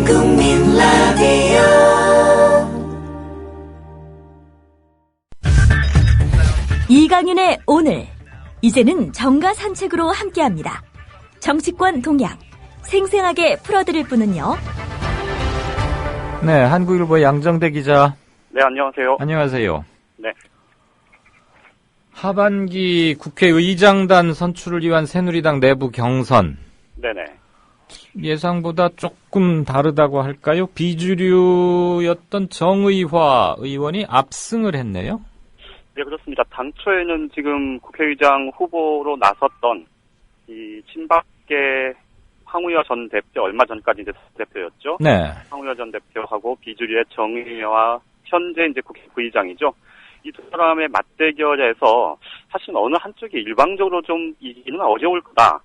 국민 라디오 이강윤의 오늘, 이제는 정가 산책으로 함께합니다. 정치권 동향 생생하게 풀어드릴 분은요. 네, 한국일보 양정대 기자. 네, 안녕하세요. 안녕하세요. 네. 하반기 국회의장단 선출을 위한 새누리당 내부 경선. 네네. 예상보다 조금 다르다고 할까요? 비주류였던 정의화 의원이 압승을 했네요. 네, 그렇습니다. 당초에는 지금 국회의장 후보로 나섰던 이 친박계 황우여 전 대표, 얼마 전까지 이제 대표였죠. 네. 황우여 전 대표하고 비주류의 정의와 현재 이제 국회 부의장이죠. 이 두 사람의 맞대결에서 사실 어느 한쪽이 일방적으로 좀 이기는 어려울 거다.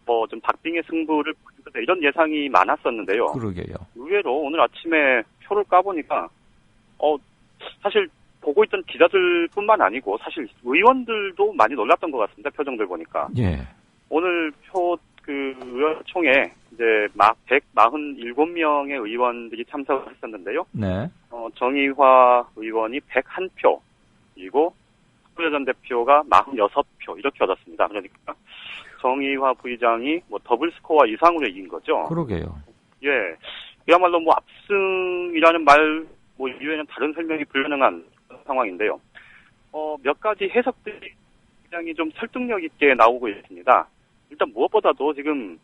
뭐 좀 박빙의 승부를 보일 거다. 이런 예상이 많았었는데요. 그러게요. 의외로 오늘 아침에 표를 까보니까 사실 보고 있던 기자들뿐만 아니고 사실 의원들도 많이 놀랐던 것 같습니다. 표정들 보니까. 예. 오늘 의원총회 이제 147명의 의원들이 참석을 했었는데요. 네. 정의화 의원이 101표, 그리고 황우여 전 대표가 46표 이렇게 얻었습니다. 그러니까 정의화 부의장이 뭐 더블 스코어 이상으로 이긴 거죠. 그러게요. 예. 그야말로 뭐 압승이라는 말 뭐 이외에는 다른 설명이 불가능한 상황인데요. 몇 가지 해석들이 굉장히 좀 설득력 있게 나오고 있습니다. 일단 무엇보다도 지금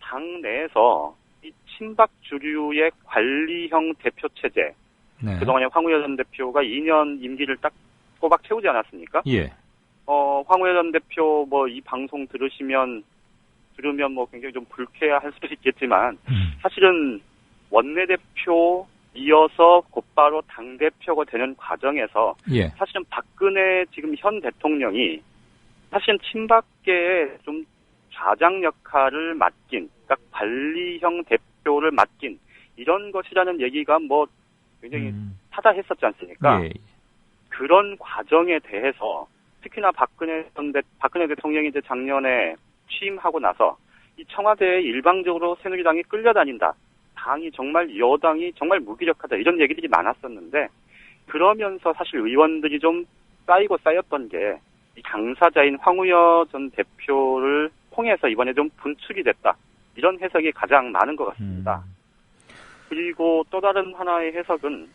당 내에서 이 친박 주류의 관리형 대표 체제, 네. 그동안에 황우여 전 대표가 2년 임기를 딱 꼬박 채우지 않았습니까? 예. 황우여 전 대표 뭐 이 방송 들으면 뭐 굉장히 좀 불쾌할 수도 있겠지만 사실은 원내대표 이어서 곧바로 당대표가 되는 과정에서 예. 사실은 박근혜 지금 현 대통령이 사실은 친박계에 좀 좌장 역할을 맡긴, 그러니까 관리형 대표를 맡긴 이런 것이라는 얘기가 뭐 굉장히 타다했었지 않습니까? 예. 그런 과정에 대해서 특히나 박근혜 대통령이 이제 작년에 취임하고 나서 이 청와대에 일방적으로 새누리당이 끌려다닌다. 여당이 정말 무기력하다. 이런 얘기들이 많았었는데 그러면서 사실 의원들이 좀 쌓였던 게 이 당사자인 황우여 전 대표를 통해서 이번에 좀 분출이 됐다. 이런 해석이 가장 많은 것 같습니다. 그리고 또 다른 하나의 해석은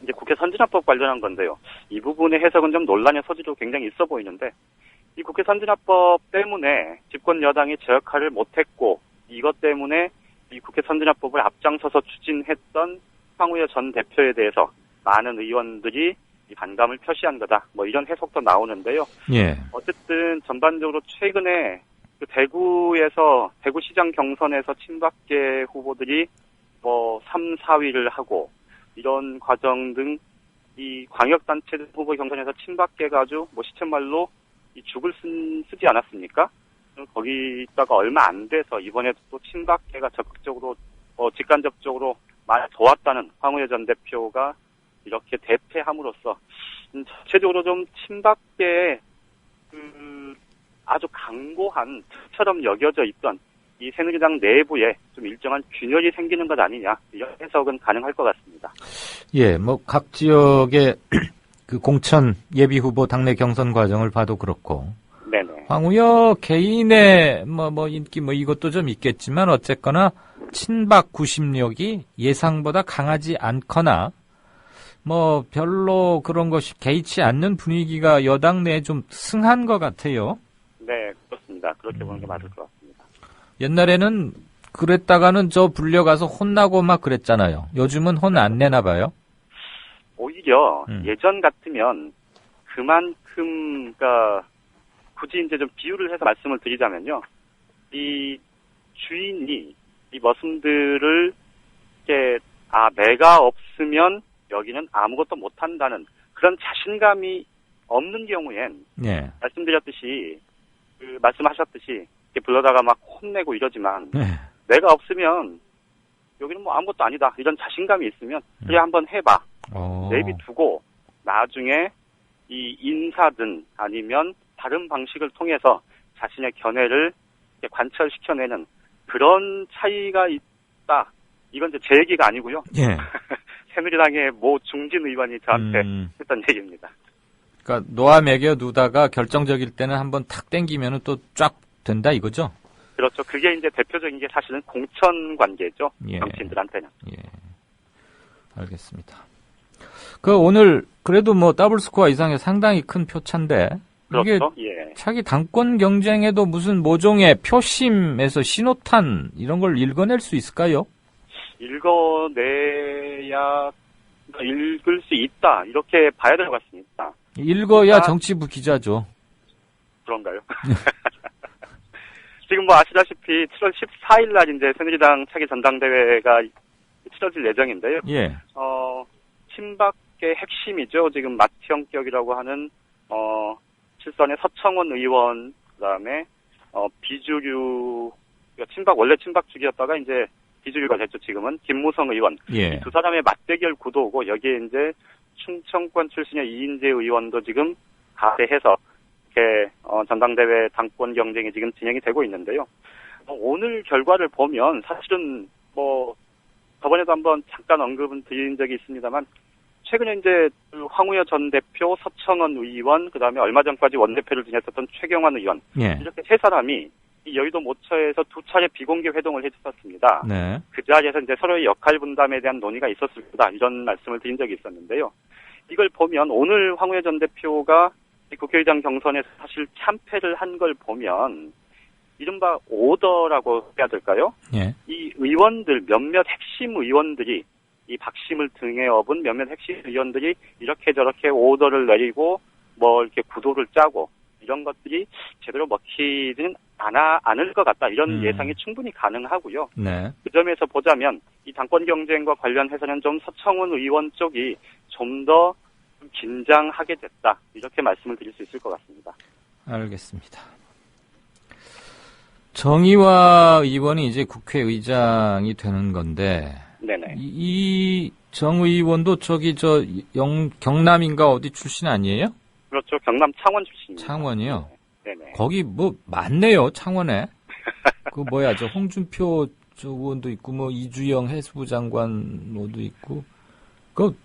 이제 국회 선진화법 관련한 건데요. 이 부분의 해석은 좀 논란의 소지도 굉장히 있어 보이는데 이 국회 선진화법 때문에 집권 여당이 제 역할을 못했고 이것 때문에 이 국회 선진화법을 앞장서서 추진했던 황우여 전 대표에 대해서 많은 의원들이 이 반감을 표시한 거다. 뭐 이런 해석도 나오는데요. 예. 어쨌든 전반적으로 최근에 그 대구시장 경선에서 친박계 후보들이 뭐 3, 4위를 하고 이런 과정 등 이 광역단체 후보 경선에서 친박계가 아주 뭐 시쳇말로 이 죽을 쓰지 않았습니까? 거기다가 얼마 안 돼서 이번에 또 친박계가 적극적으로 직간접적으로 많이 도왔다는 황우여 전 대표가 이렇게 대패함으로써 전체적으로 좀 친박계의 아주 강고한 특처럼 여겨져 있던 이 새누리당 내부에 좀 일정한 균열이 생기는 것 아니냐 이런 해석은 가능할 것 같습니다. 예, 뭐 각 지역의 그 공천 예비 후보 당내 경선 과정을 봐도 그렇고. 네네. 황우여 개인의 인기 이것도 좀 있겠지만 어쨌거나 친박 구심력이 예상보다 강하지 않거나 별로 그런 것이 개의치 않는 분위기가 여당 내에 좀 승한 것 같아요. 네, 그렇습니다. 그렇게 보는 게 맞을 것 같습니다. 옛날에는 그랬다가는 불려가서 혼나고 막 그랬잖아요. 요즘은 혼 안 내나 봐요. 오히려 예전 같으면 그만큼 굳이 이제 좀 비유를 해서 말씀을 드리자면요. 이 주인이 이 머슴들을 내가 없으면 여기는 아무것도 못한다는 그런 자신감이 없는 경우엔 네. 말씀하셨듯이 이렇게 불러다가 막 혼내고 이러지만 네. 내가 없으면 여기는 뭐 아무것도 아니다 이런 자신감이 있으면 그래 한번 해봐 내비두고 나중에 이 인사든 아니면 다른 방식을 통해서 자신의 견해를 관철시켜내는 그런 차이가 있다 이건 이제 제 얘기가 아니고요. 예. 새누리당의 모 중진 의원이 저한테 했던 얘기입니다. 그러니까 놓아 매겨 두다가 결정적일 때는 한번 탁 땡기면은 또 쫙 된다 이거죠? 그렇죠. 그게 이제 대표적인 게 사실은 공천 관계죠. 예. 정치인들한테는. 예. 알겠습니다. 그 오늘 그래도 뭐 더블 스코어 이상의 상당히 큰 표차인데 이게 그렇죠. 예. 차기 당권 경쟁에도 무슨 모종의 표심에서 신호탄 이런 걸 읽어낼 수 있을까요? 읽어내야 읽을 수 있다 이렇게 봐야 될 것 같습니다. 읽어야 정치부 기자죠. 그런가요? 지금 뭐 아시다시피 7월 14일 날 이제 새누리당 차기 전당대회가 치러질 예정인데요. 예. 친박의 핵심이죠. 지금 마티형격이라고 하는 칠선의 서청원 의원, 그다음에 비주류, 친박 원래 친박쪽이었다가 이제 비주류가 됐죠. 지금은 김무성 의원. 예. 이 두 사람의 맞대결 구도고 여기에 이제 충청권 출신의 이인재 의원도 지금 가세해서 이렇게 전당대회 당권 경쟁이 지금 진행이 되고 있는데요. 오늘 결과를 보면 사실은 뭐 저번에도 한번 잠깐 언급은 드린 적이 있습니다만 최근에 이제 황우여 전 대표, 서청원 의원, 그다음에 얼마 전까지 원내대표를 지냈었던 최경환 의원 예. 이렇게 세 사람이 이 여의도 모처에서 두 차례 비공개 회동을 해줬었습니다. 네. 그 자리에서 이제 서로의 역할 분담에 대한 논의가 있었을 거다 이런 말씀을 드린 적이 있었는데요. 이걸 보면 오늘 황우여 전 대표가 국회의장 경선에서 사실 참패를 한 걸 보면 이른바 오더라고 해야 될까요? 예. 이 의원들 몇몇 핵심 의원들이 이 박심을 등에 업은 몇몇 핵심 의원들이 이렇게 저렇게 오더를 내리고 뭐 이렇게 구도를 짜고 이런 것들이 제대로 먹히지는 않을 것 같다. 이런 예상이 충분히 가능하고요. 네. 그 점에서 보자면 이 당권 경쟁과 관련해서는 좀 서청원 의원 쪽이 좀 더 긴장하게 됐다. 이렇게 말씀을 드릴 수 있을 것 같습니다. 알겠습니다. 정의화 의원이 이제 국회의장이 되는 건데 네네. 이 정 의원도 경남인가 어디 출신 아니에요? 그렇죠. 경남 창원 출신입니다. 창원이요? 네네. 거기 뭐 많네요, 창원에. 그 뭐야, 저 홍준표 저 의원도 있고 뭐 이주영 해수부 장관 뭐도 있고. 그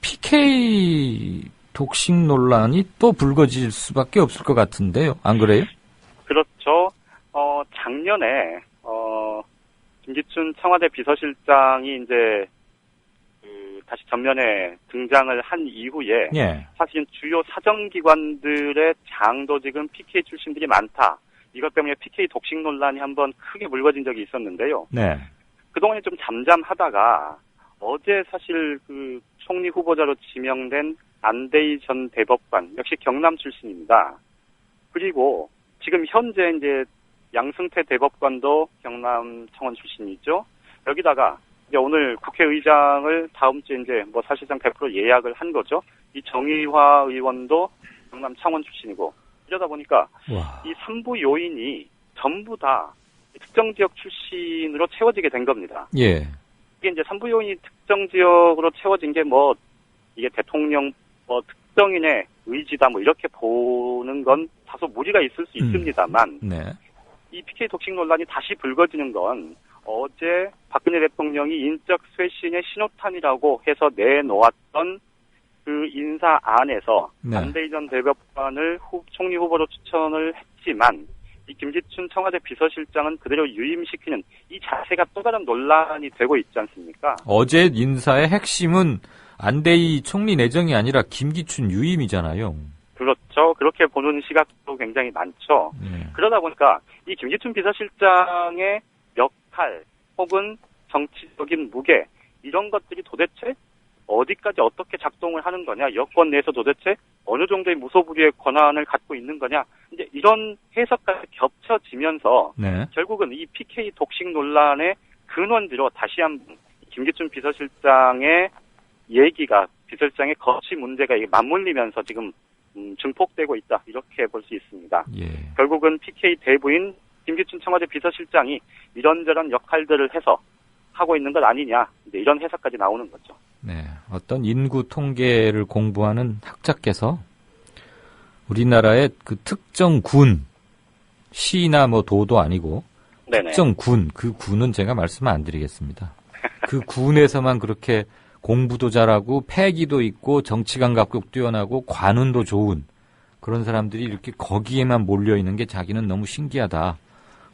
PK 독식 논란이 또 불거질 수밖에 없을 것 같은데요. 안 그래요? 그렇죠. 작년에 김기춘 청와대 비서실장이 이제 다시 전면에 등장을 한 이후에 예. 사실은 주요 사정기관들의 장도 지금 PK 출신들이 많다. 이것 때문에 PK 독식 논란이 한번 크게 불거진 적이 있었는데요. 네. 그동안에 좀 잠잠하다가 어제 사실 그 총리 후보자로 지명된 안대희 전 대법관 역시 경남 출신입니다. 그리고 지금 현재 이제 양승태 대법관도 경남 창원 출신이죠. 여기다가 이제 오늘 국회의장을 다음 주에 이제 뭐 사실상 100% 예약을 한 거죠. 이 정의화 의원도 경남 창원 출신이고 이러다 보니까 와. 이 3부 요인이 전부 다 특정 지역 출신으로 채워지게 된 겁니다. 예. 이게 이제 3부 요인이 특정 지역으로 채워진 게 뭐 이게 대통령 뭐 특정인의 의지다 뭐 이렇게 보는 건 다소 무리가 있을 수 있습니다만 네. 이 PK 독식 논란이 다시 불거지는 건 어제 박근혜 대통령이 인적 쇄신의 신호탄이라고 해서 내놓았던 그 인사안에서 네. 안대희 전 대법관을 총리 후보로 추천을 했지만 이 김기춘 청와대 비서실장은 그대로 유임시키는 이 자세가 또 다른 논란이 되고 있지 않습니까? 어제 인사의 핵심은 안대희 총리 내정이 아니라 김기춘 유임이잖아요. 그렇죠. 그렇게 보는 시각도 굉장히 많죠. 그러다 보니까 이 김기춘 비서실장의 역할 혹은 정치적인 무게 이런 것들이 도대체 어디까지 어떻게 작동을 하는 거냐, 여권 내에서 도대체 어느 정도의 무소불위의 권한을 갖고 있는 거냐, 이제 이런 해석까지 겹쳐지면서 네. 결국은 이 PK 독식 논란의 근원으로 다시 한번 김기춘 비서실장의 얘기가 비서실장의 거취 문제가 맞물리면서 지금 증폭되고 있다 이렇게 볼 수 있습니다. 예. 결국은 PK 대부인 김기춘 청와대 비서실장이 이런저런 역할들을 해서 하고 있는 것 아니냐 이제 이런 해석까지 나오는 거죠. 네. 어떤 인구 통계를 공부하는 학자께서 우리나라의 그 특정 군, 시나 뭐 도도 아니고 네네. 특정 군, 그 군은 제가 말씀 안 드리겠습니다. 그 군에서만 그렇게 공부도 잘하고 패기도 있고 정치 감각도 뛰어나고 관운도 좋은 그런 사람들이 이렇게 거기에만 몰려있는 게 자기는 너무 신기하다.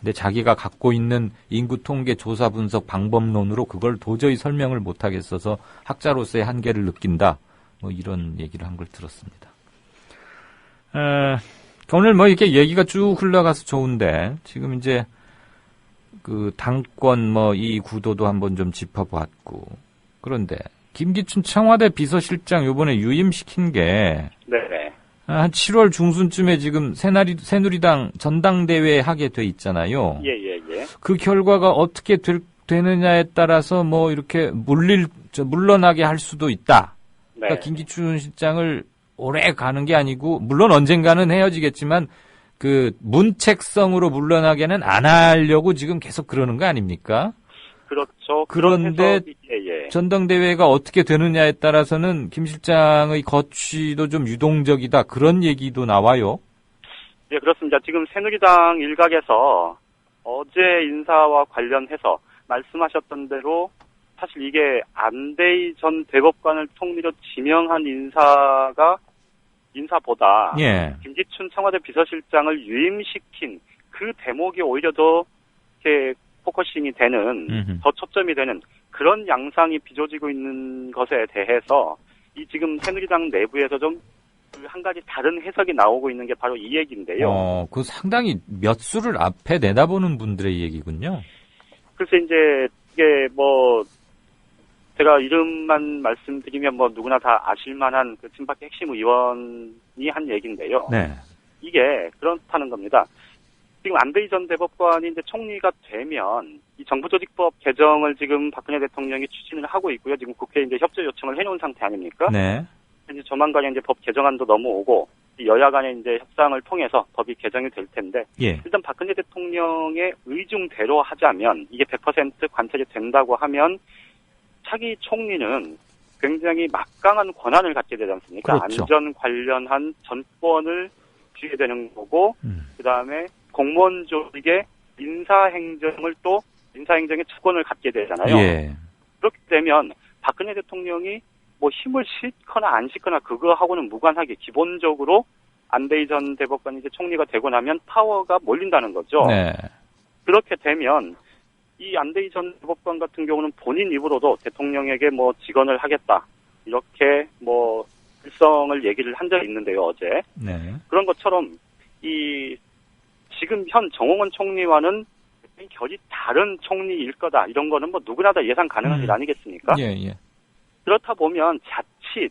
근데 자기가 갖고 있는 인구 통계 조사 분석 방법론으로 그걸 도저히 설명을 못하겠어서 학자로서의 한계를 느낀다. 뭐 이런 얘기를 한 걸 들었습니다. 오늘 뭐 이렇게 얘기가 쭉 흘러가서 좋은데 지금 이제 그 당권 뭐 이 구도도 한번 좀 짚어봤고 그런데 김기춘 청와대 비서실장 요번에 유임시킨 게 네네. 한 7월 중순쯤에 지금 새누리당 전당대회 하게 돼 있잖아요. 예. 그 결과가 어떻게 되느냐에 따라서 뭐 이렇게 물러나게 할 수도 있다. 네. 그러니까 김기춘 실장을 오래 가는 게 아니고 물론 언젠가는 헤어지겠지만 그 문책성으로 물러나게는 안 하려고 지금 계속 그러는 거 아닙니까? 그렇죠. 그런데 예. 전당대회가 어떻게 되느냐에 따라서는 김 실장의 거취도 좀 유동적이다. 그런 얘기도 나와요. 예, 그렇습니다. 지금 새누리당 일각에서 어제 인사와 관련해서 말씀하셨던 대로 사실 이게 안대희 전 대법관을 통리로 지명한 인사보다 예. 김기춘 청와대 비서실장을 유임시킨 그 대목이 오히려 더 이렇게 포커싱이 되는, 더 초점이 되는 그런 양상이 빚어지고 있는 것에 대해서 이 지금 새누리당 내부에서 좀 한 가지 다른 해석이 나오고 있는 게 바로 이 얘기인데요. 그 상당히 몇 수를 앞에 내다보는 분들의 얘기군요. 그래서 이제 이게 뭐 제가 이름만 말씀드리면 뭐 누구나 다 아실만한 그 친박의 핵심 의원이 한 얘기인데요. 네. 이게 그렇다는 겁니다. 지금 안대희 전 대법관이 이제 총리가 되면 이 정부조직법 개정을 지금 박근혜 대통령이 추진을 하고 있고요. 지금 국회에 이제 협조 요청을 해놓은 상태 아닙니까? 네. 이제 조만간에 이제 법 개정안도 넘어오고 여야 간의 이제 협상을 통해서 법이 개정이 될 텐데 예. 일단 박근혜 대통령의 의중대로 하자면 이게 100% 관철이 된다고 하면 차기 총리는 굉장히 막강한 권한을 갖게 되지 않습니까? 그렇죠. 안전 관련한 전권을 쥐게 되는 거고 그다음에 공무원 조직의 인사행정의 주권을 갖게 되잖아요. 예. 그렇게 되면 박근혜 대통령이 뭐 힘을 싣거나 안 싣거나 그거하고는 무관하게 기본적으로 안대희 전 대법관이 이제 총리가 되고 나면 파워가 몰린다는 거죠. 네. 그렇게 되면 이 안대희 전 대법관 같은 경우는 본인 입으로도 대통령에게 뭐 직언을 하겠다 이렇게 뭐 일성을 얘기를 한 적이 있는데요, 어제. 네. 그런 것처럼 이 지금 현 정홍원 총리와는 결이 다른 총리일 거다 이런 거는 뭐 누구나 다 예상 가능한 일 아니겠습니까? 예. 그렇다 보면 자칫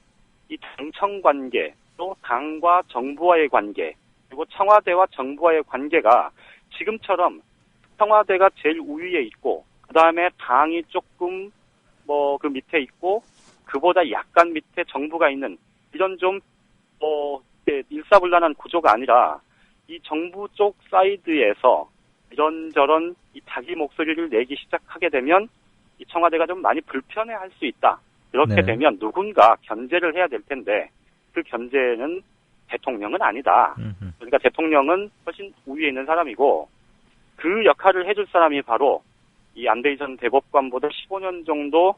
이 당청 관계, 또 당과 정부와의 관계, 그리고 청와대와 정부와의 관계가 지금처럼 청와대가 제일 우위에 있고, 그 다음에 당이 조금 뭐 그 밑에 있고, 그보다 약간 밑에 정부가 있는 이런 좀 일사불란한 구조가 아니라 이 정부 쪽 사이드에서 이런저런 이 자기 목소리를 내기 시작하게 되면 이 청와대가 좀 많이 불편해할 수 있다. 이렇게 네. 되면 누군가 견제를 해야 될 텐데 그 견제는 대통령은 아니다. 그러니까 대통령은 훨씬 우위에 있는 사람이고 그 역할을 해줄 사람이 바로 이 안대희 전 대법관보다 15년 정도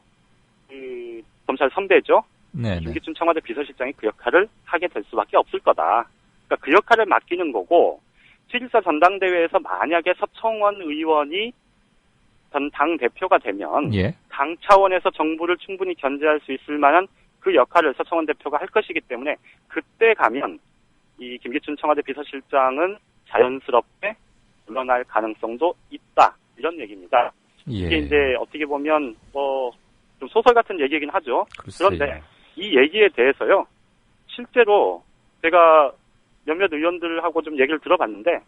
그 검찰 선배죠. 네. 김기춘 청와대 비서실장이 그 역할을 하게 될 수밖에 없을 거다. 그러니까 그 역할을 맡기는 거고 7.14 전당대회에서 만약에 서청원 의원이 전 당 대표가 되면 예. 당 차원에서 정부를 충분히 견제할 수 있을 만한 그 역할을 서청원 대표가 할 것이기 때문에 그때 가면 이 김기춘 청와대 비서실장은 자연스럽게 물러날 가능성도 있다. 이런 얘기입니다. 예. 이게 이제 어떻게 보면 뭐 좀 소설 같은 얘기이긴 하죠. 글쎄요. 그런데 이 얘기에 대해서요. 실제로 제가 몇몇 의원들하고 좀 얘기를 들어봤는데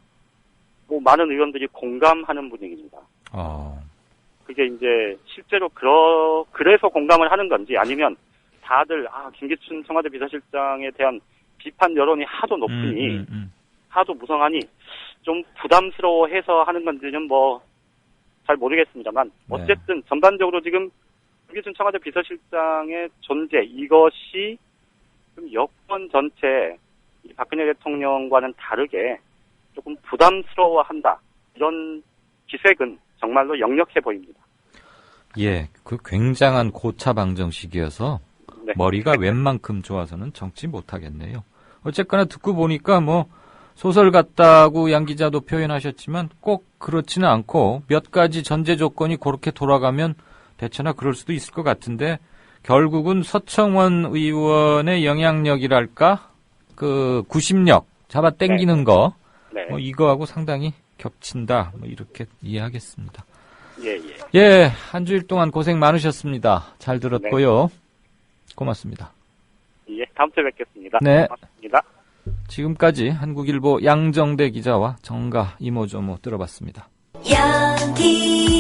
뭐 많은 의원들이 공감하는 분위기입니다. 그게 이제 실제로 그래서 공감을 하는 건지 아니면 다들 김기춘 청와대 비서실장에 대한 비판 여론이 하도 높으니 하도 무성하니 좀 부담스러워해서 하는 건지는 뭐 잘 모르겠습니다만 어쨌든 전반적으로 지금 김기춘 청와대 비서실장의 존재 이것이 좀 여권 전체 박근혜 대통령과는 다르게 조금 부담스러워한다 이런 기색은 정말로 역력해 보입니다. 예, 그 굉장한 고차 방정식이어서 네. 머리가 웬만큼 좋아서는 정치 못하겠네요. 어쨌거나 듣고 보니까 뭐 소설 같다고 양 기자도 표현하셨지만 꼭 그렇지는 않고 몇 가지 전제 조건이 그렇게 돌아가면 대체나 그럴 수도 있을 것 같은데 결국은 서청원 의원의 영향력이랄까 그 구심력 잡아 당기는 거 네. 뭐 이거하고 상당히 겹친다 뭐 이렇게 이해하겠습니다. 예. 예, 한 주일 동안 고생 많으셨습니다. 잘 들었고요. 고맙습니다. 예, 다음 주에 뵙겠습니다. 네. 고맙습니다. 지금까지 한국일보 양정대 기자와 정가 이모저모 들어봤습니다. 여기